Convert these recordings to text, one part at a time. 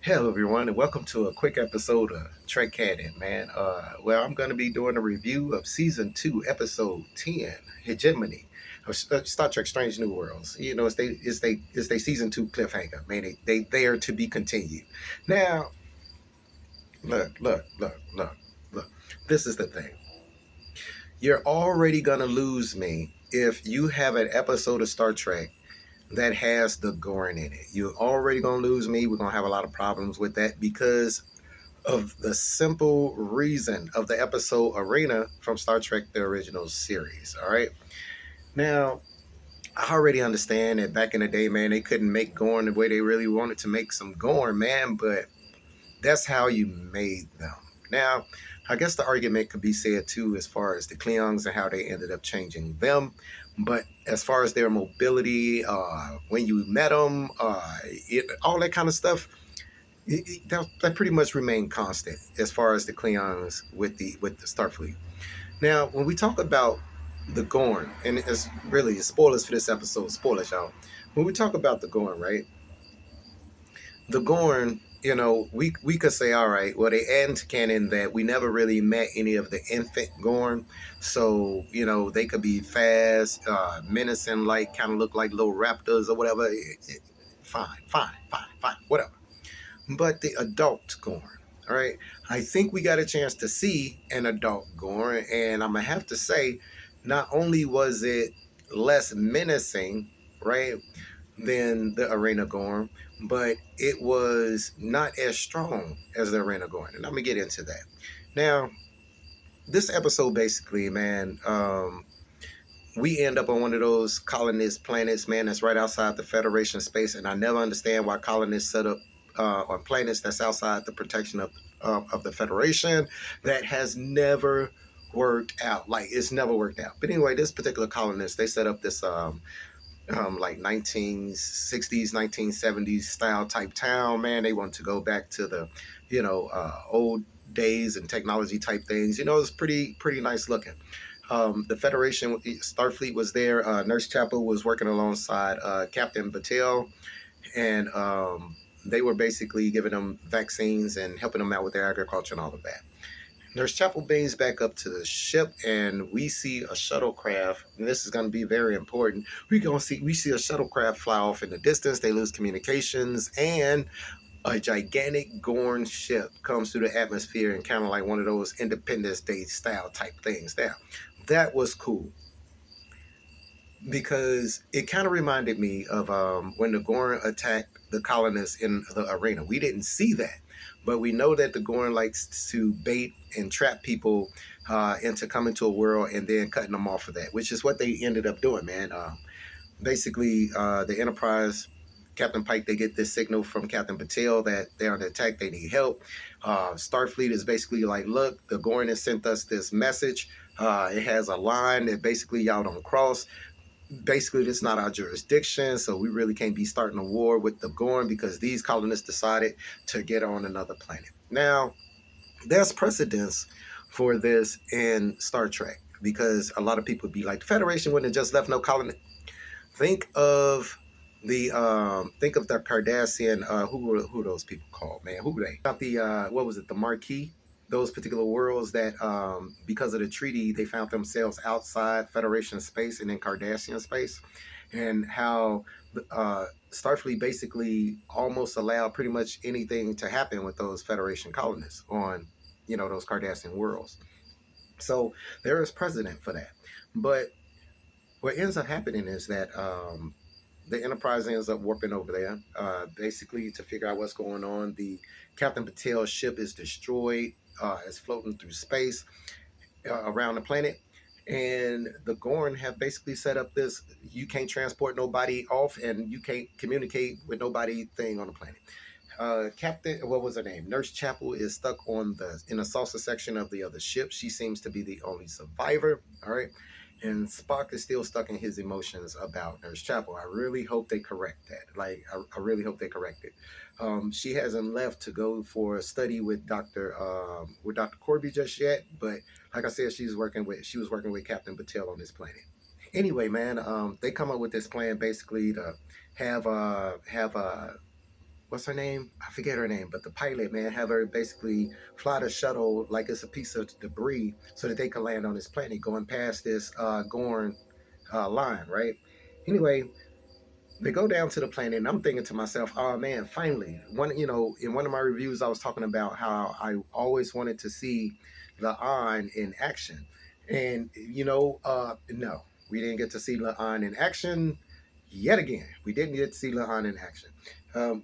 Hello, everyone, and welcome to a quick episode of Trek Canon, man. Where I'm going to be doing a review of Season 2, Episode 10, Hegemony, of Star Trek Strange New Worlds. You know, it's they Season 2 cliffhanger, man. They are to be continued. Now, look. This is the thing. You're already going to lose me if you have an episode of Star Trek that has the Gorn in it. You're already going to lose me. We're going to have a lot of problems with that because of the simple reason of the episode Arena from Star Trek the original series. All right. Now, I already understand that back in the day, man, they couldn't make Gorn the way they really wanted to make some Gorn, man, but that's how you made them. Now, I guess the argument could be said too as far as the Klingons and how they ended up changing them. But as far as their mobility, when you met them, all that kind of stuff, that pretty much remained constant as far as the Klingons with the Starfleet. Now, when we talk about the Gorn, and it's really spoilers for this episode, spoilers, y'all. When we talk about the Gorn, right? The Gorn, we could say, all right, well, they add into canon that we never really met any of the infant Gorn, so they could be fast, menacing, like kind of look like little raptors or whatever. Fine, whatever. But the adult Gorn. All right. I think we got a chance to see an adult Gorn, and I'm gonna have to say, not only was it less menacing, right, than the Arena Gorn, but it was not as strong as the Arena Gorn. And I'm gonna get into that. Now, this episode basically, man, we end up on one of those colonist planets, man, that's right outside the Federation space, and I never understand why colonists set up on planets that's outside the protection of the Federation. That has never worked out. Like, it's never worked out. But anyway, this particular colonist, they set up this like 1960s, 1970s style type town, man. They want to go back to the, old days and technology type things. It's pretty nice looking. The Federation, Starfleet was there. Nurse Chapel was working alongside Captain Battelle, and they were basically giving them vaccines and helping them out with their agriculture and all of that. Nurse Chapel beams back up to the ship, and we see a shuttlecraft. And this is going to be very important. We see a shuttlecraft fly off in the distance. They lose communications, and a gigantic Gorn ship comes through the atmosphere and kind of like one of those Independence Day style type things. Now, that was cool because it kind of reminded me of when the Gorn attacked the colonists in the Arena. We didn't see that, but we know that the Gorn likes to bait and trap people into coming to a world and then cutting them off of that, which is what they ended up doing, man. Basically, the Enterprise, Captain Pike, they get this signal from Captain Patel that they're under attack, they need help. Starfleet is basically like, look, the Gorn has sent us this message. It has a line that basically y'all don't cross. Basically, it's not our jurisdiction, so we really can't be starting a war with the Gorn because these colonists decided to get on another planet. Now, there's precedence for this in Star Trek because a lot of people be like, the Federation wouldn't have just left no colony. Think of the Cardassian. Who are those people called, man? Who are they? About the what was it? The Marquis. Those particular worlds that, because of the treaty, they found themselves outside Federation space and in Cardassian space, and how Starfleet basically almost allowed pretty much anything to happen with those Federation colonists on, those Cardassian worlds. So there is precedent for that. But what ends up happening is that the Enterprise ends up warping over there, basically to figure out what's going on. The Captain Patel's ship is destroyed. It's floating through space around the planet. And the Gorn have basically set up this, you can't transport nobody off and you can't communicate with nobody thing on the planet. Captain, what was her name? Nurse Chapel is stuck in the saucer section of the other ship. She seems to be the only survivor. All right. And Spock is still stuck in his emotions about Nurse Chapel. I really hope they correct that. Like, I really hope they correct it. She hasn't left to go for a study with Dr. Corby just yet, but like I said, she was working with Captain Patel on this planet. Anyway, man, they come up with this plan basically to have what's her name? I forget her name, but the pilot, man, have her basically fly the shuttle like it's a piece of debris so that they can land on this planet going past this Gorn line, right? Anyway, they go down to the planet, and I'm thinking to myself, oh man, finally. In one of my reviews, I was talking about how I always wanted to see La'an in action. And, no, we didn't get to see La'an in action yet again. We didn't get to see La'an in action.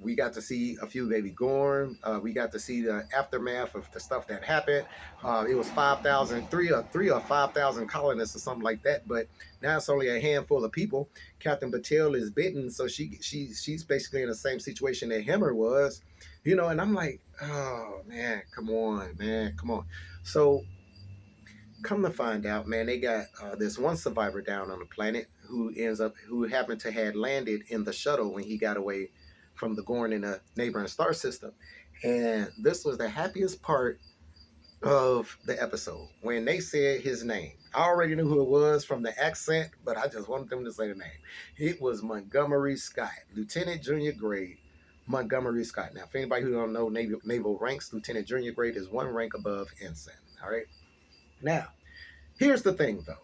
We got to see a few baby Gorn. We got to see the aftermath of the stuff that happened. It was 5,000, three or 5,000 colonists or something like that. But now it's only a handful of people. Captain Patel is bitten, so she's basically in the same situation that Hammer was, And I'm like, oh man, come on, man, come on. So come to find out, man, they got this one survivor down on the planet who happened to had landed in the shuttle when he got away from the Gorn in a neighboring star system, and this was the happiest part of the episode when they said his name. I already knew who it was from the accent, but I just wanted them to say the name. It was Montgomery Scott, Lieutenant Junior Grade Montgomery Scott. Now, if anybody who don't know naval ranks, Lieutenant Junior Grade is one rank above ensign. All right. Now, here's the thing, though.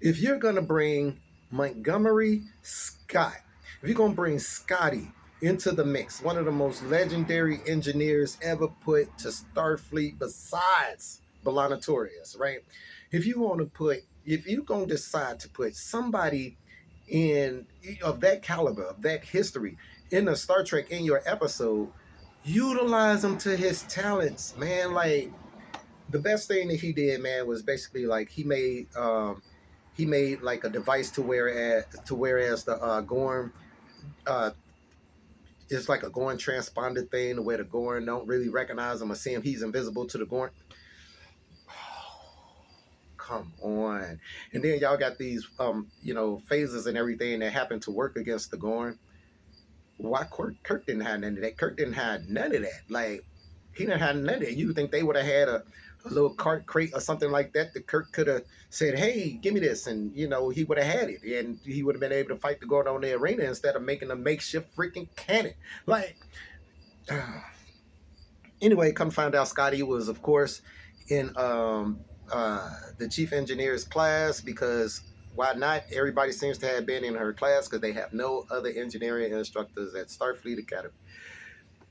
If you're gonna bring Montgomery Scott, if you're gonna bring Scotty into the mix, one of the most legendary engineers ever put to Starfleet besides Belanatorius, right? If you're gonna decide to put somebody in of that caliber, of that history in a Star Trek in your episode, utilize him to his talents, man. Like the best thing that he did, man, was basically like he made like a device whereas the Gorn uh, it's like a Gorn transponder thing where the Gorn don't really recognize him or see him. He's invisible to the Gorn. Come on. And then y'all got these phases and everything that happen to work against the Gorn. Why Kirk didn't have none of that? Kirk didn't have none of that. Like he didn't have none of that. You think they would have had a little cart crate or something like that Kirk could have said, hey, give me this, and he would have had it, and he would have been able to fight the Gorn on the arena instead of making a makeshift freaking cannon. Like anyway, come find out Scotty was, of course, in the chief engineer's class, because why not? Everybody seems to have been in her class because they have no other engineering instructors at Starfleet Academy.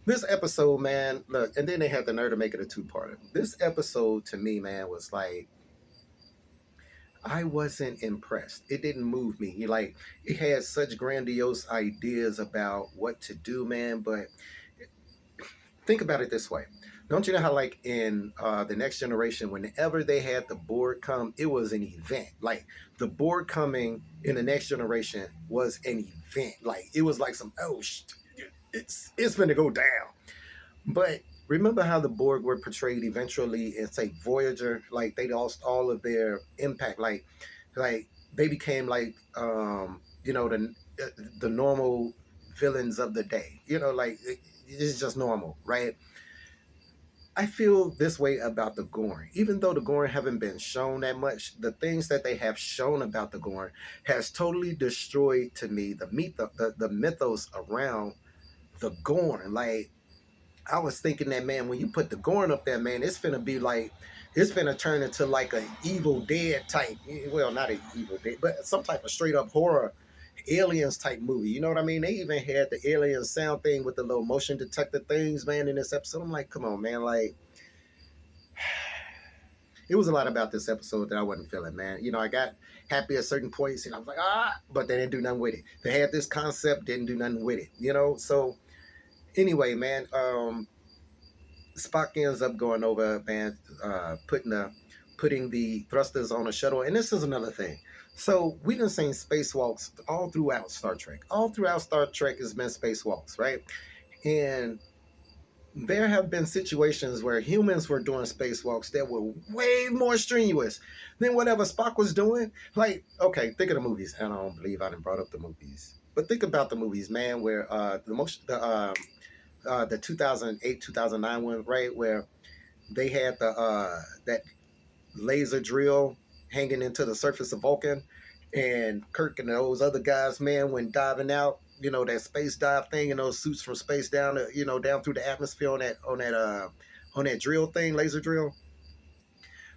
This episode, man, look, and then they had the nerve to make it a two-parter. This episode, to me, man, was like, I wasn't impressed. It didn't move me. It had such grandiose ideas about what to do, man, but think about it this way. Don't you know how, like, in the Next Generation, whenever they had the Borg come, it was an event. Like, the Borg coming in the Next Generation was an event. Like, it was like it's going to go down. But remember how the Borg were portrayed eventually in, say, Voyager? Like, they lost all of their impact. Like they became like, the normal villains of the day. It's just normal, right? I feel this way about the Gorn. Even though the Gorn haven't been shown that much, the things that they have shown about the Gorn has totally destroyed, to me, the mythos around the Gorn. Like, I was thinking that, man, when you put the Gorn up there, man, it's finna turn into like an Evil Dead type. Well, not an Evil Dead, but some type of straight up horror aliens type movie. You know what I mean? They even had the alien sound thing with the little motion detector things, man, in this episode. I'm like, come on, man. Like, it was a lot about this episode that I wasn't feeling, man. I got happy at certain points, and I was like, but they didn't do nothing with it. They had this concept, didn't do nothing with it, So anyway, man, Spock ends up going over, man, putting the thrusters on a shuttle. And this is another thing. So we done seen spacewalks all throughout Star Trek. All throughout Star Trek has been spacewalks, right? And there have been situations where humans were doing spacewalks that were way more strenuous than whatever Spock was doing. Like, okay, think of the movies. And I don't believe I done brought up the movies. But think about the movies, man, where the 2008, 2009 one, right, where they had that laser drill hanging into the surface of Vulcan, and Kirk and those other guys, man, went diving out. that space dive thing and those suits from space down, down through the atmosphere on that drill thing, laser drill.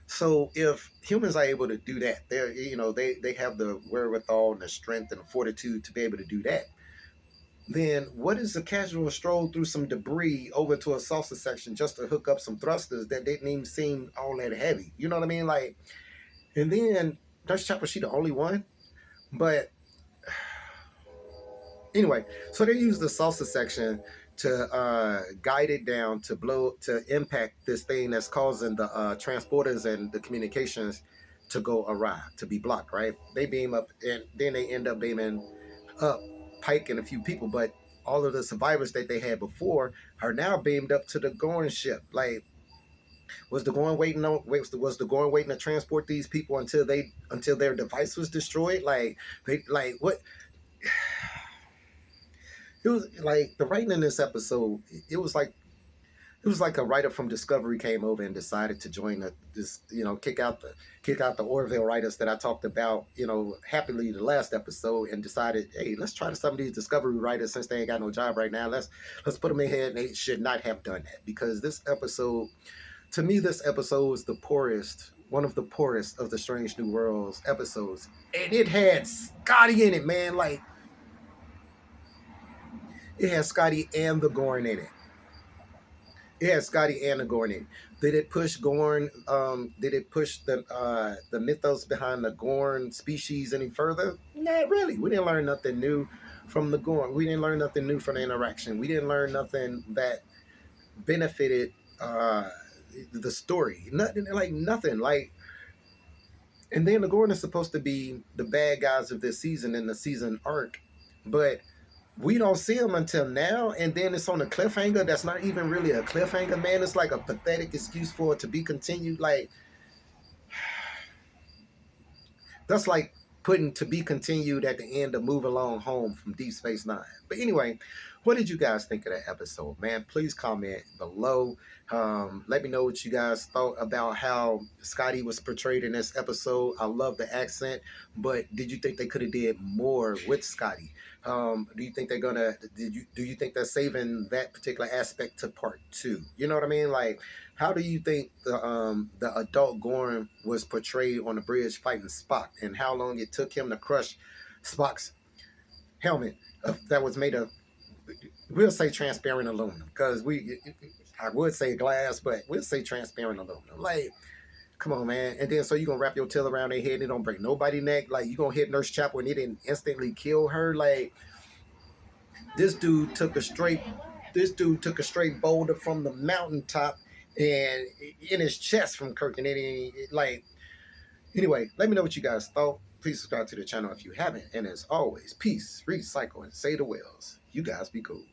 So if humans are able to do that, they have the wherewithal and the strength and the fortitude to be able to do that. Then what is a casual stroll through some debris over to a salsa section just to hook up some thrusters that didn't even seem all that heavy? You know what I mean? Like, and then Nurse Chopper, she the only one, but anyway, so they use the salsa section to guide it down to impact this thing that's causing the transporters and the communications to go awry, to be blocked, right? They beam up, and then they end up beaming up Pike and a few people, but all of the survivors that they had before are now beamed up to the Gorn ship. Like, was the Gorn waiting on? Was the Gorn waiting to transport these people until their device was destroyed? What? It was like the writing in this episode. It was like a writer from Discovery came over and decided to join kick out the Orville writers that I talked about, happily the last episode, and decided, hey, let's try to some of these Discovery writers since they ain't got no job right now. Let's put them in here, and they should not have done that because this episode, to me, this episode is one of the poorest of the Strange New Worlds episodes, and it had Scotty in it, man. Like, it had Scotty and the Gorn in it. It had Scotty and the Gorn in it. Did it push Gorn? Did it push the mythos behind the Gorn species any further? Not really. We didn't learn nothing new from the Gorn. We didn't learn nothing new from the interaction. We didn't learn nothing that benefited the story. Nothing. Like, and then the Gorn is supposed to be the bad guys of this season in the season arc, but we don't see them until now, and then it's on a cliffhanger that's not even really a cliffhanger, man. It's like a pathetic excuse for it to be continued. Like, that's like putting "to be continued" at the end of Move Along Home from Deep Space Nine. But anyway, what did you guys think of that episode, man? Please comment below. Let me know what you guys thought about how Scotty was portrayed in this episode. I love the accent, but did you think they could have did more with Scotty? Do you think do you think they're saving that particular aspect to part 2? You know what I mean? Like, how do you think the adult Gorn was portrayed on the bridge fighting Spock, and how long it took him to crush Spock's helmet that was made of, we'll say transparent aluminum, because I would say glass, but we'll say transparent aluminum. Like, come on, man. And then so you gonna wrap your tail around their head and it don't break nobody's neck? Like, you gonna hit Nurse Chapel and it didn't instantly kill her? Like, this dude took a straight boulder from the mountaintop and in his chest from Kirk, and like, anyway, let me know what you guys thought. Please subscribe to the channel if you haven't, and as always, peace, recycle, and say the whales. You guys be cool.